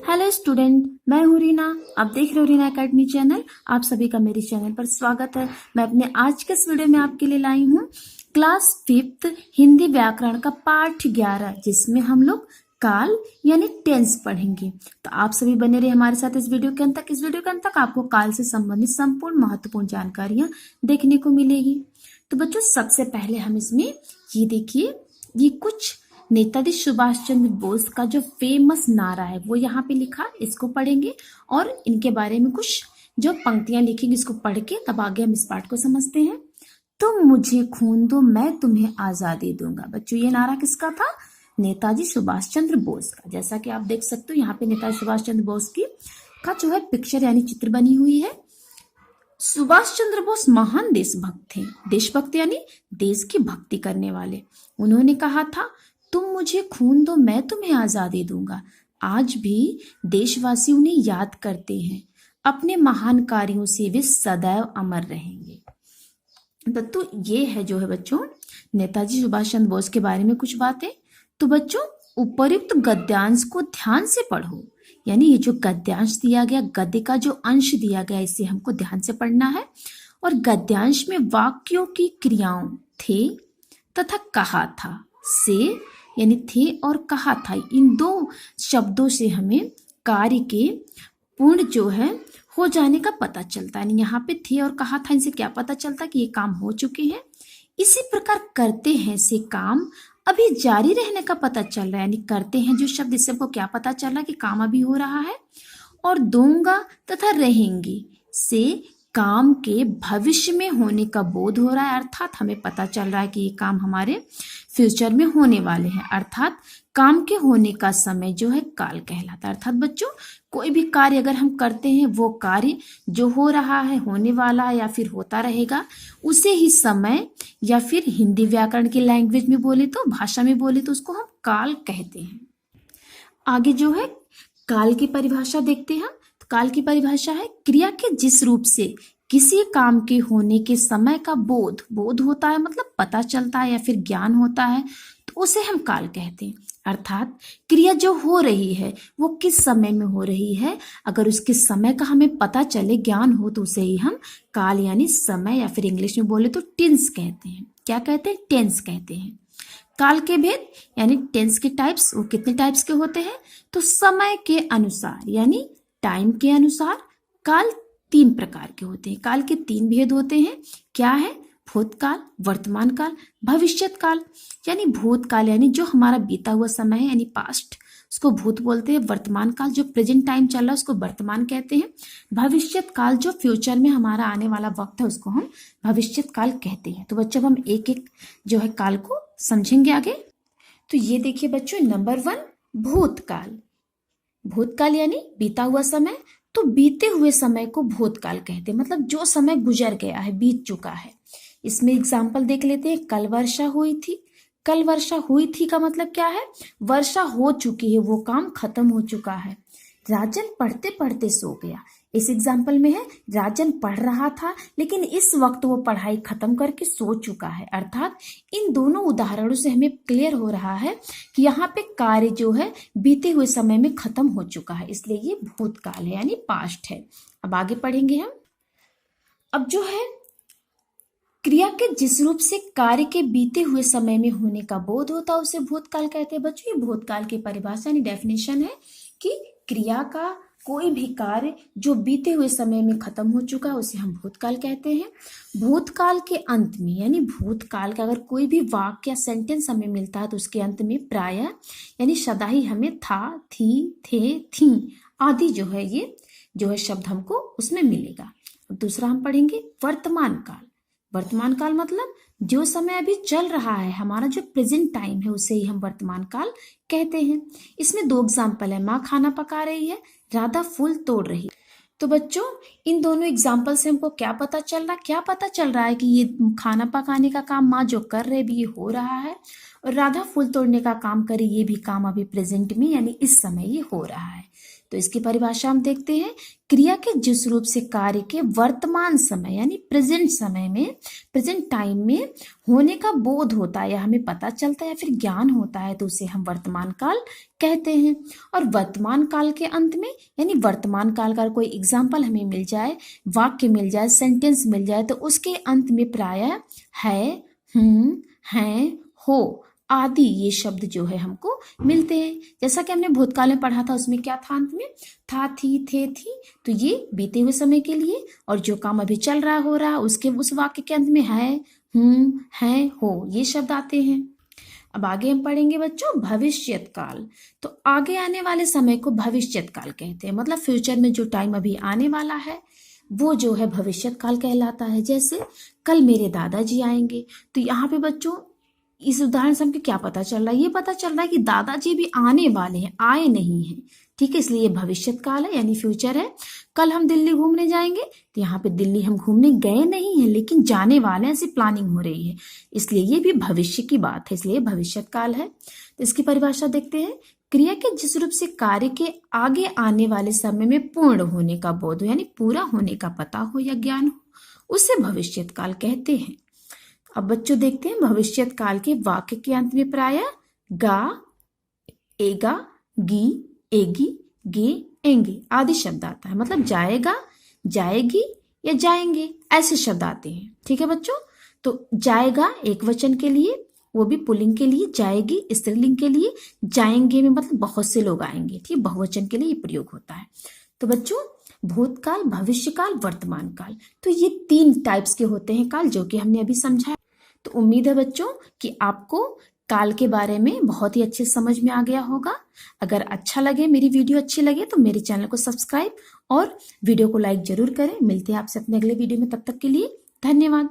Hello student, मैं हूँ रीना। आप देख रहे हो रीना एकेडमी चैनल। आप सभी का मेरे चैनल पर स्वागत है। मैं अपने आज के इस वीडियो में आपके लिए लाई हूँ क्लास 5th हिंदी व्याकरण का पाठ 11, जिसमें हम लोग काल यानी टेंस पढ़ेंगे। तो आप सभी बने रहे हमारे साथ इस वीडियो के अंत तक। इस वीडियो के अंत तक आपको काल से संबंधित संपूर्ण महत्वपूर्ण जानकारियां देखने को मिलेगी। तो बच्चों, सबसे पहले हम इसमें ये देखिए, ये कुछ नेताजी सुभाष चंद्र बोस का जो फेमस नारा है वो यहाँ पे लिखा, इसको पढ़ेंगे और इनके बारे में कुछ जो पंक्तियां लिखेंगे इसको पढ़ के तब आगे हम इस पाठ को समझते हैं। तुम मुझे खून दो, मैं तुम्हें आजादी दूंगा। बच्चों, ये नारा किसका था? नेताजी सुभाष चंद्र बोस का। जैसा कि आप देख सकते हो यहाँ पे नेताजी सुभाष चंद्र बोस की का जो है पिक्चर यानी चित्र बनी हुई है। सुभाष चंद्र बोस महान देशभक्त थे। देशभक्त यानी देश की भक्ति करने वाले। उन्होंने कहा था, तुम मुझे खून दो, मैं तुम्हें आजादी दूंगा। आज भी देशवासी उन्हें याद करते हैं। अपने महान कार्यों से वे सदैव अमर रहेंगे। तो ये है जो है बच्चों नेताजी सुभाष चंद्र बोस के बारे में कुछ बातें। तो बच्चों, उपर्युक्त गद्यांश को ध्यान से पढ़ो। यानी ये जो गद्यांश दिया गया, गद्य का जो अंश दिया गया, इसे हमको ध्यान से पढ़ना है। और गद्यांश में वाक्यों की क्रियाओं थे तथा कहा था से, यानी थे और कहा था, इन दो शब्दों से हमें कार्य के पूर्ण जो है हो जाने का पता चलता है। यहाँ पे थे और कहा था, इनसे क्या पता चलता कि ये काम हो चुके हैं। इसी प्रकार करते हैं से काम अभी जारी रहने का पता चल रहा है। यानी करते हैं जो शब्द, इससे हमको क्या पता चल रहा है कि काम अभी हो रहा है। और दूंगा तथा रहेंगे से काम के भविष्य में होने का बोध हो रहा है। अर्थात हमें पता चल रहा है कि ये काम हमारे फ्यूचर में होने वाले हैं। अर्थात काम के होने का समय जो है काल कहलाता है। अर्थात बच्चों, कोई भी कार्य अगर हम करते हैं, वो कार्य जो हो रहा है, होने वाला है या फिर होता रहेगा, उसे ही समय या फिर हिंदी व्याकरण की लैंग्वेज में बोले तो, भाषा में बोले तो उसको हम काल कहते हैं। आगे जो है काल की परिभाषा देखते हैं। तो काल की परिभाषा है, क्रिया के जिस रूप से किसी काम के होने के समय का बोध होता है, मतलब पता चलता है या फिर ज्ञान होता है, तो उसे हम काल कहते हैं। अर्थात क्रिया जो हो रही है वो किस समय में हो रही है, अगर उसके समय का हमें पता चले, ज्ञान हो, तो उसे ही हम काल यानी समय या फिर इंग्लिश में बोले तो टेंस कहते हैं। क्या कहते हैं? टेंस कहते हैं। काल के भेद यानी टेंस के टाइप्स, वो कितने टाइप्स के होते हैं? तो समय के अनुसार यानी टाइम के अनुसार काल 3 प्रकार के होते हैं। काल के 3 भेद होते हैं। क्या है? भूतकाल, वर्तमान काल, भविष्यत काल। यानी भूतकाल यानी जो हमारा बीता हुआ समय है यानी पास्ट, उसको भूत बोलते हैं। वर्तमान काल जो प्रेजेंट टाइम चल रहा है उसको वर्तमान कहते हैं। भविष्यत काल जो फ्यूचर में हमारा आने वाला वक्त है उसको हम भविष्यत काल कहते हैं। तो बच्चों, हम एक एक जो है काल को समझेंगे आगे। तो ये देखिए बच्चों, नंबर 1 भूतकाल। भूतकाल यानी बीता हुआ समय। तो बीते हुए समय को भूतकाल कहते हैं, मतलब जो समय गुजर गया है, बीत चुका है। इसमें एग्जाम्पल देख लेते हैं। कल वर्षा हुई थी। कल वर्षा हुई थी का मतलब क्या है? वर्षा हो चुकी है, वो काम खत्म हो चुका है। राजन पढ़ते पढ़ते सो गया। इस एग्जाम्पल में है राजन पढ़ रहा था लेकिन इस वक्त वो पढ़ाई खत्म करके सो चुका है। अर्थात इन दोनों उदाहरणों से हमें क्लियर हो रहा है कि यहाँ पे कार्य जो है बीते हुए समय में खत्म हो चुका है, इसलिए ये भूतकाल है यानी पास्ट है। अब आगे पढ़ेंगे हम। अब जो है क्रिया के जिस रूप से कार्य के बीते हुए समय में होने का बोध होता है उसे भूतकाल कहते हैं। बच्चों, ये भूतकाल की परिभाषा यानी डेफिनेशन है कि क्रिया का कोई भी कार्य जो बीते हुए समय में खत्म हो चुका है उसे हम भूतकाल कहते हैं। भूतकाल के अंत में यानी भूतकाल का अगर कोई भी वाक्य या सेंटेंस हमें मिलता है तो उसके अंत में प्रायः यानी सदाही हमें था, थी, थे, थी आदि जो है ये जो है शब्द हमको उसमें मिलेगा। दूसरा हम पढ़ेंगे वर्तमान काल। वर्तमान काल मतलब जो समय अभी चल रहा है, हमारा जो प्रेजेंट टाइम है उसे ही हम वर्तमान काल कहते हैं। इसमें 2 एग्जाम्पल है। माँ खाना पका रही है, राधा फूल तोड़ रही। तो बच्चों, इन दोनों एग्जाम्पल से हमको क्या पता चल रहा है? क्या पता चल रहा है कि ये खाना पकाने का काम माँ जो कर रहे भी ये हो रहा है, और राधा फूल तोड़ने का काम करे ये भी काम अभी प्रेजेंट में यानी इस समय ये हो रहा है। तो इसकी परिभाषा हम देखते हैं। क्रिया के जिस रूप से कार्य के वर्तमान समय यानी प्रेजेंट समय में, प्रेजेंट टाइम में होने का बोध होता है या हमें पता चलता है या फिर ज्ञान होता है तो उसे हम वर्तमान काल कहते हैं। और वर्तमान काल के अंत में यानी वर्तमान काल का कोई एग्जाम्पल हमें मिल जाए, वाक्य मिल जाए, सेंटेंस मिल जाए तो उसके अंत में प्रायः है, हैं, हो आदि ये शब्द जो है हमको मिलते हैं। जैसा कि हमने भूतकाल में पढ़ा था, उसमें क्या था अंत में, था, थी, थे, थी, तो ये बीते हुए समय के लिए, और जो काम अभी चल रहा हो रहा उसके उस वाक्य के अंत में है, हैं, हो ये शब्द आते हैं। अब आगे हम पढ़ेंगे बच्चों भविष्यत काल। तो आगे आने वाले समय को भविष्यत काल कहते हैं, मतलब फ्यूचर में जो टाइम अभी आने वाला है वो जो है भविष्यत काल कहलाता है। जैसे कल मेरे दादाजी आएंगे, तो यहाँ पे बच्चों इस उदाहरण से हमको क्या पता चल रहा है, ये पता चल रहा है कि दादाजी भी आने वाले हैं, आए नहीं हैं, ठीक है, इसलिए ये भविष्यत काल है यानी फ्यूचर है। कल हम दिल्ली घूमने जाएंगे, तो यहाँ पे दिल्ली हम घूमने गए नहीं हैं लेकिन जाने वाले हैं, ऐसी प्लानिंग हो रही है, इसलिए ये भी भविष्य की बात है, इसलिए भविष्यत काल है। तो इसकी परिभाषा देखते हैं। क्रिया के जिस रूप से कार्य के आगे आने वाले समय में पूर्ण होने का बोध हो यानी पूरा होने का पता हो या ज्ञान हो, उसे भविष्यत काल कहते हैं। अब बच्चों देखते हैं भविष्यत काल के वाक्य के अंत में प्रायः गा, एगा, गी, एगी, गे, एंगे आदि शब्द आता है, मतलब जाएगा, जाएगी या जाएंगे ऐसे शब्द आते हैं, ठीक है बच्चों। तो जाएगा एक वचन के लिए, वो भी पुल्लिंग के लिए, जाएगी स्त्रीलिंग के लिए, जाएंगे में मतलब बहुत से लोग आएंगे, ठीक, बहुवचन के लिए ये प्रयोग होता है। तो बच्चों भूतकाल, भविष्यकाल, वर्तमान काल, तो ये 3 टाइप्स के होते हैं काल, जो कि हमने अभी समझा। तो उम्मीद है बच्चों कि आपको काल के बारे में बहुत ही अच्छे समझ में आ गया होगा। अगर अच्छा लगे, मेरी वीडियो अच्छी लगे तो मेरे चैनल को सब्सक्राइब और वीडियो को लाइक जरूर करें। मिलते हैं आपसे अपने अगले वीडियो में, तब तक के लिए धन्यवाद।